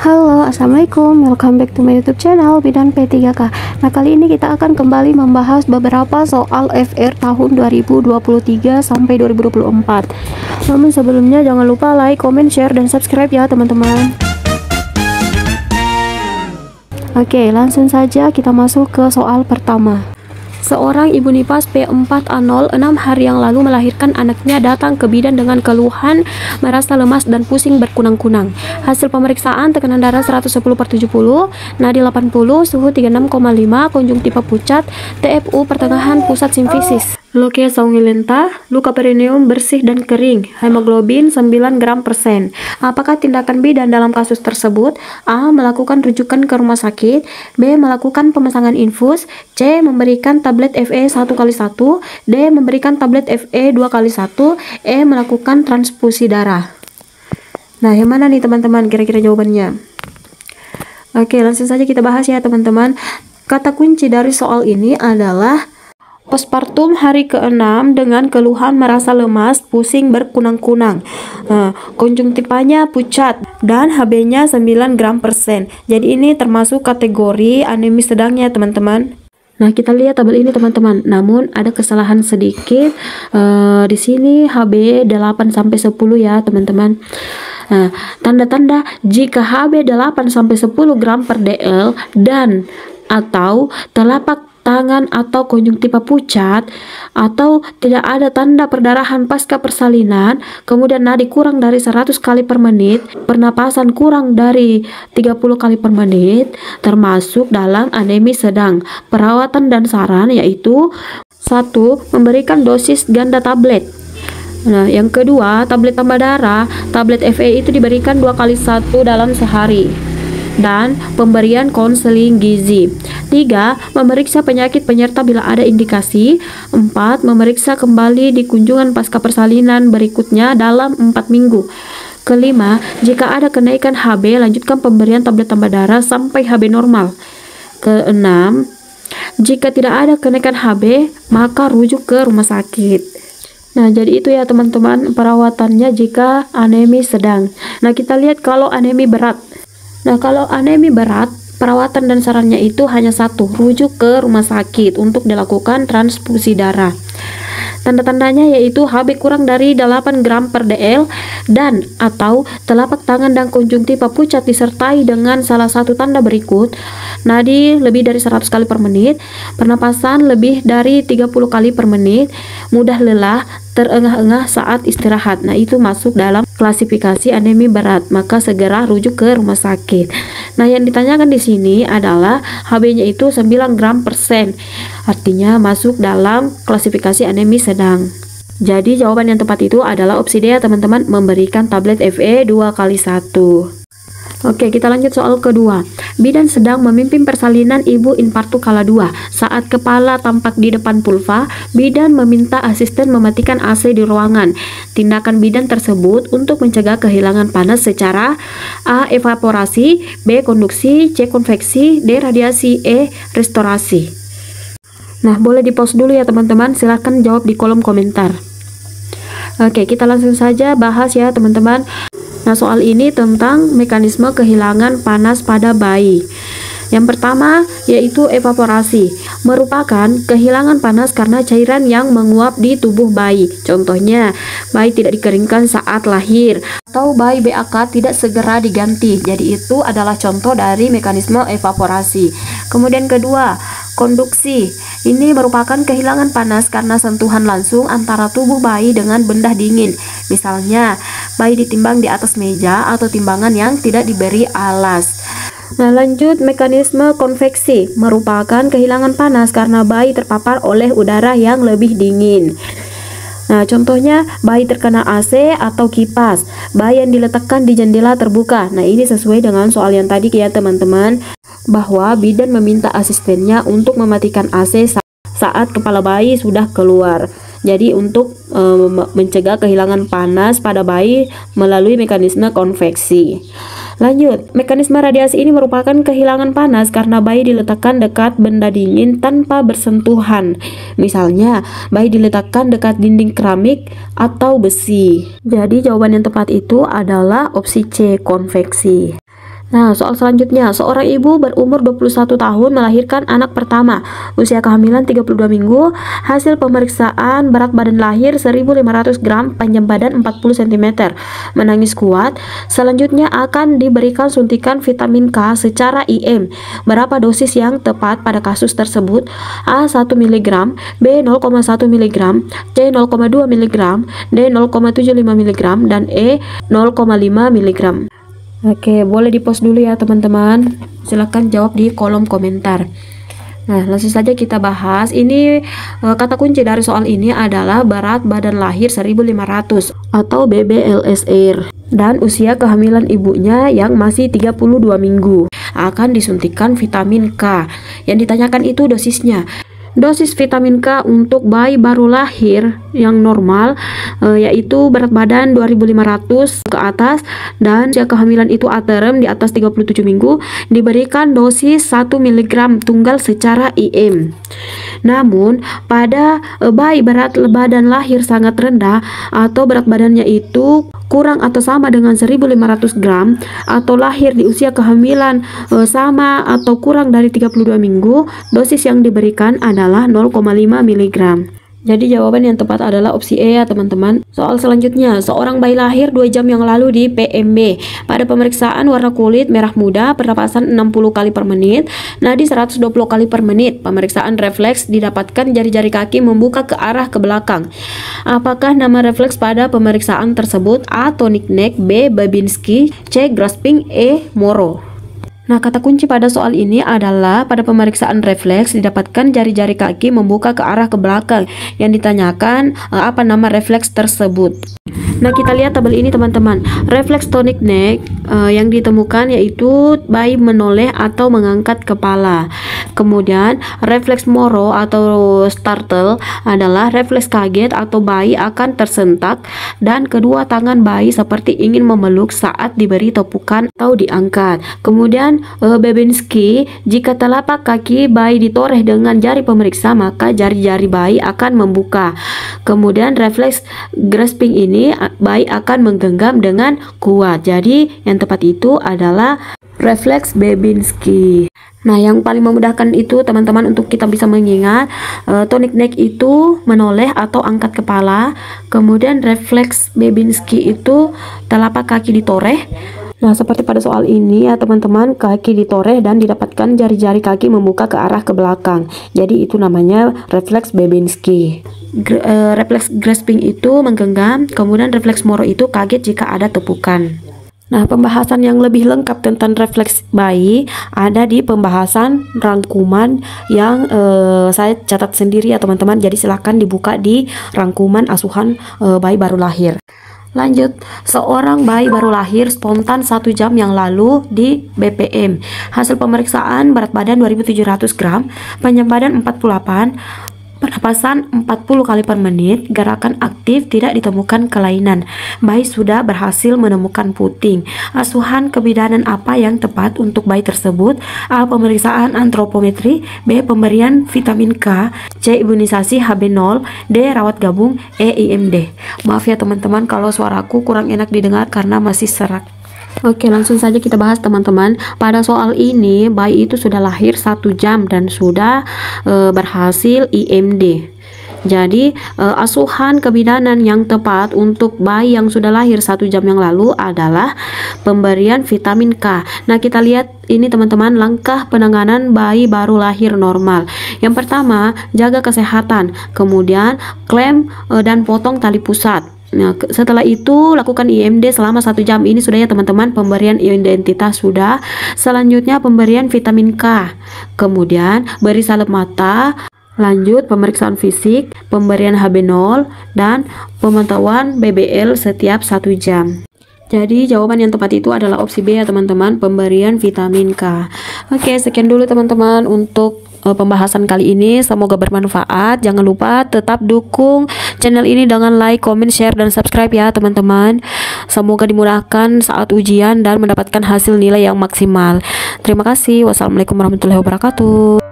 Halo, assalamualaikum, welcome back to my YouTube channel Bidan P3K. Nah, kali ini kita akan kembali membahas beberapa soal FR tahun 2023 sampai 2024. Namun sebelumnya jangan lupa like, comment, share, dan subscribe ya teman-teman. Oke, langsung saja kita masuk ke soal pertama. Seorang ibu nifas P4A0 6 hari yang lalu melahirkan anaknya datang ke bidan dengan keluhan merasa lemas dan pusing berkunang-kunang. Hasil pemeriksaan tekanan darah 110/70, nadi 80, suhu 36,5, konjungtiva pucat, TFU pertengahan pusat simfisis. Lokia sanguinenta, luka perineum bersih dan kering, hemoglobin 9 gram per sen. Apakah tindakan bidan dalam kasus tersebut? A. Melakukan rujukan ke rumah sakit. B. Melakukan pemasangan infus. C. Memberikan tablet FE 1x1. D. Memberikan tablet FE 2x1. E. Melakukan transfusi darah. Nah, yang mana nih teman-teman kira-kira jawabannya? Oke, langsung saja kita bahas ya teman-teman. Kata kunci dari soal ini adalah postpartum hari ke-6 dengan keluhan merasa lemas, pusing, berkunang-kunang. Konjungtivanya pucat dan HB-nya 9 gram per sen. Jadi ini termasuk kategori anemi sedangnya teman-teman. Nah, kita lihat tabel ini teman-teman. Namun ada kesalahan sedikit. Di sini HB 8 sampai 10 ya teman-teman. Nah, tanda-tanda jika HB 8 sampai 10 gram per dl dan atau telapak tangan atau konjungtiva pucat atau tidak ada tanda perdarahan pasca persalinan, kemudian nadi kurang dari 100 kali per menit, pernapasan kurang dari 30 kali per menit, termasuk dalam anemi sedang. Perawatan dan saran yaitu 1. Memberikan dosis ganda tablet. Nah, yang kedua, tablet tambah darah. Tablet FE itu diberikan 2x1 dalam sehari. Dan pemberian konseling gizi. 3. Memeriksa penyakit penyerta bila ada indikasi. 4. Memeriksa kembali di kunjungan pasca persalinan berikutnya dalam 4 minggu. Kelima, jika ada kenaikan HB, lanjutkan pemberian tablet tambah darah sampai HB normal. Keenam, jika tidak ada kenaikan HB, maka rujuk ke rumah sakit. Nah, jadi itu ya teman-teman perawatannya jika anemi sedang. Nah, kita lihat kalau anemi berat. Nah, kalau anemi berat, perawatan dan sarannya itu hanya satu, rujuk ke rumah sakit untuk dilakukan transfusi darah. Tanda-tandanya yaitu HB kurang dari 8 gram per dl dan atau telapak tangan dan konjungtiva pucat disertai dengan salah satu tanda berikut: nadi lebih dari 100 kali per menit, pernapasan lebih dari 30 kali per menit, mudah lelah, terengah-engah saat istirahat. Nah, itu masuk dalam klasifikasi anemi berat, maka segera rujuk ke rumah sakit. Nah, yang ditanyakan di sini adalah HB-nya itu 9 gram per sen. Artinya masuk dalam klasifikasi anemi sedang. Jadi jawaban yang tepat itu adalah opsi D ya teman-teman, memberikan tablet FE 2x1. Oke, kita lanjut soal kedua. Bidan sedang memimpin persalinan ibu infartu kala 2. Saat kepala tampak di depan pulva, bidan meminta asisten mematikan AC di ruangan. Tindakan bidan tersebut untuk mencegah kehilangan panas secara A. Evaporasi, B. Konduksi, C. Konveksi, D. Radiasi, E. Restorasi. Nah, boleh di pause dulu ya teman-teman, silahkan jawab di kolom komentar. Oke, kita langsung saja bahas ya teman-teman. Nah, soal ini tentang mekanisme kehilangan panas pada bayi. Yang pertama yaitu evaporasi, merupakan kehilangan panas karena cairan yang menguap di tubuh bayi. Contohnya, bayi tidak dikeringkan saat lahir atau bayi BAK tidak segera diganti. Jadi itu adalah contoh dari mekanisme evaporasi. Kemudian kedua, konduksi. Ini merupakan kehilangan panas karena sentuhan langsung antara tubuh bayi dengan benda dingin. Misalnya, bayi ditimbang di atas meja atau timbangan yang tidak diberi alas. Nah, lanjut mekanisme konveksi, merupakan kehilangan panas karena bayi terpapar oleh udara yang lebih dingin. Nah, contohnya bayi terkena AC atau kipas, bayi yang diletakkan di jendela terbuka. Nah, ini sesuai dengan soal yang tadi ya teman-teman, bahwa bidan meminta asistennya untuk mematikan AC saat kepala bayi sudah keluar. Jadi untuk mencegah kehilangan panas pada bayi melalui mekanisme konveksi. Lanjut, mekanisme radiasi ini merupakan kehilangan panas karena bayi diletakkan dekat benda dingin tanpa bersentuhan. Misalnya, bayi diletakkan dekat dinding keramik atau besi. Jadi jawaban yang tepat itu adalah opsi C, konveksi. Nah, soal selanjutnya, seorang ibu berumur 21 tahun melahirkan anak pertama, usia kehamilan 32 minggu, hasil pemeriksaan berat badan lahir 1500 gram, panjang badan 40 cm, menangis kuat. Selanjutnya akan diberikan suntikan vitamin K secara IM. Berapa dosis yang tepat pada kasus tersebut? A 1 mg, B 0,1 mg, C 0,2 mg, D 0,75 mg, dan E 0,5 mg. Oke, boleh di-post dulu ya teman-teman. Silahkan jawab di kolom komentar. Nah, langsung saja kita bahas. Ini kata kunci dari soal ini adalah berat badan lahir 1500 atau BBLSR dan usia kehamilan ibunya yang masih 32 minggu. Akan disuntikan vitamin K. Yang ditanyakan itu dosisnya. Dosis vitamin K untuk bayi baru lahir yang normal yaitu berat badan 2500 ke atas dan usia kehamilan itu aterem di atas 37 minggu diberikan dosis 1 mg tunggal secara IM. Namun pada bayi berat badan lahir sangat rendah atau berat badannya itu kurang atau sama dengan 1500 gram atau lahir di usia kehamilan sama atau kurang dari 32 minggu, dosis yang diberikan adalah 0,5 mg. Jadi jawaban yang tepat adalah opsi E ya teman-teman. Soal selanjutnya, seorang bayi lahir 2 jam yang lalu di PMB. Pada pemeriksaan warna kulit merah muda, pernapasan 60 kali per menit, nadi 120 kali per menit. Pemeriksaan refleks didapatkan jari-jari kaki membuka ke arah ke belakang. Apakah nama refleks pada pemeriksaan tersebut? A. Tonic neck, B. Babinski, C. Grasping, E. Moro. Nah, kata kunci pada soal ini adalah pada pemeriksaan refleks didapatkan jari-jari kaki membuka ke arah ke belakang. Yang ditanyakan apa nama refleks tersebut. Nah, kita lihat tabel ini teman-teman. Refleks tonic neck yang ditemukan yaitu bayi menoleh atau mengangkat kepala. Kemudian refleks Moro atau startle adalah refleks kaget atau bayi akan tersentak dan kedua tangan bayi seperti ingin memeluk saat diberi tepukan atau diangkat. Kemudian Babinski, jika telapak kaki bayi ditoreh dengan jari pemeriksa maka jari-jari bayi akan membuka. Kemudian refleks grasping ini bayi akan menggenggam dengan kuat. Jadi yang tepat itu adalah refleks Babinski. Nah, yang paling memudahkan itu teman-teman untuk kita bisa mengingat tonic neck itu menoleh atau angkat kepala. Kemudian refleks Babinski itu telapak kaki ditoreh. Nah, seperti pada soal ini ya teman-teman, kaki ditoreh dan didapatkan jari-jari kaki membuka ke arah ke belakang. Jadi itu namanya refleks Babinski. Refleks grasping itu menggenggam, kemudian refleks Moro itu kaget jika ada tepukan. Nah, pembahasan yang lebih lengkap tentang refleks bayi ada di pembahasan rangkuman yang saya catat sendiri ya teman-teman. Jadi silahkan dibuka di rangkuman asuhan bayi baru lahir. Lanjut, seorang bayi baru lahir spontan 1 jam yang lalu di BPM. Hasil pemeriksaan berat badan 2700 gram, panjang badan 48, pernapasan 40 kali per menit, gerakan aktif, tidak ditemukan kelainan. Bayi sudah berhasil menemukan puting. Asuhan kebidanan apa yang tepat untuk bayi tersebut? A. Pemeriksaan antropometri, B. Pemberian vitamin K, C. Imunisasi HB0, D. Rawat gabung, E. IMD. Maaf ya teman-teman kalau suaraku kurang enak didengar karena masih serak. Oke, langsung saja kita bahas teman-teman. Pada soal ini bayi itu sudah lahir 1 jam dan sudah berhasil IMD. Jadi asuhan kebidanan yang tepat untuk bayi yang sudah lahir 1 jam yang lalu adalah pemberian vitamin K. Nah, kita lihat ini teman-teman langkah penanganan bayi baru lahir normal. Yang pertama, jaga kesehatan. Kemudian klem dan potong tali pusat. Nah, setelah itu lakukan IMD selama 1 jam. Ini sudah ya teman-teman, pemberian identitas sudah. Selanjutnya pemberian vitamin K. Kemudian beri salep mata. Lanjut pemeriksaan fisik, pemberian HB0 dan pemantauan BBL setiap 1 jam. Jadi jawaban yang tepat itu adalah opsi B ya teman-teman, pemberian vitamin K. Oke, sekian dulu teman-teman untuk pembahasan kali ini. Semoga bermanfaat. Jangan lupa tetap dukung channel ini dengan like, comment, share, dan subscribe ya teman-teman. Semoga dimudahkan saat ujian dan mendapatkan hasil nilai yang maksimal. Terima kasih. Wassalamualaikum warahmatullahi wabarakatuh.